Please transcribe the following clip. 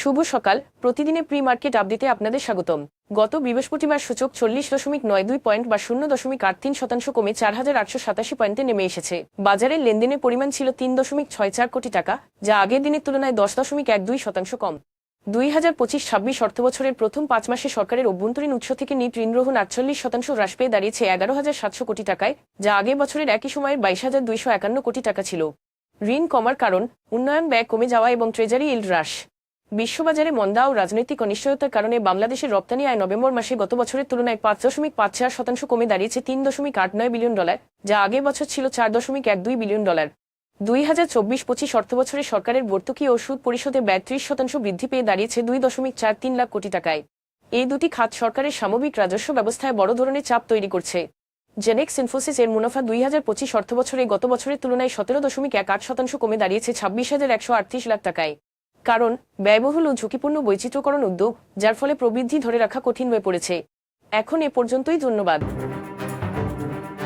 শুভ সকাল। প্রতিদিনের pre market আপডেটে আপনাদের স্বাগতম। গত বৃহস্পতিবার সূচক 40.92 পয়েন্ট বা 0.83% কমে 4,887 পয়েন্টে নেমে এসেছে। বাজারের লেনদেনের পরিমাণ ছিল 3.64 কোটি টাকা, যা আগের দিনের তুলনায় 10.12% কম। 2025-26 অর্থবছরের প্রথম 5 মাসে সরকারের অভ্যন্তরীণ উৎস থেকে নিট ঋণ গ্রহণ 48% হ্রাস পেয়ে দাঁড়িয়েছে 11,700 কোটি টাকায়, যা আগের বছরের একই সময়ের 22,251 কোটি টাকা ছিল। ঋণ কমার কারণ উন্নয়ন ব্যয় কমে যাওয়া এবং ট্রেজারি ইল্ড হ্রাস। বিশ্ববাজারে মন্দা ও রাজনৈতিক অনিশ্চয়তার কারণে বাংলাদেশের রপ্তানি আয় নভেম্বর মাসে গত বছরের তুলনায় 5.54% কমে দাঁড়িয়েছে $3.89 বিলিয়ন, যা আগের বছর ছিল $4.12 বিলিয়ন। 2024-25 অর্থবছরে সরকারের ভর্তুকি ও সুদ পরিশোধে ব্যয় 30% বৃদ্ধি পেয়ে দাঁড়িয়েছে $2.43 লাখ কোটি টাকায়। এই দুটি খাত সরকারের সামগ্রিক রাজস্ব ব্যবস্থায় বড় ধরনের চাপ তৈরি করছে। জেনেক্স ইনফোসিস এর মুনাফা 2025 অর্থবছরে গত বছরের তুলনায় 17.18% কমে দাঁড়িয়েছে 26,138 লাখ টাকায়। কারণ ব্যয়বহুল ও ঝুঁকিপূর্ণ বৈচিত্র্যকরণ উদ্যোগ, যার ফলে প্রবৃদ্ধি ধরে রাখা কঠিন হয়ে পড়েছে। এখন এ পর্যন্তই, ধন্যবাদ।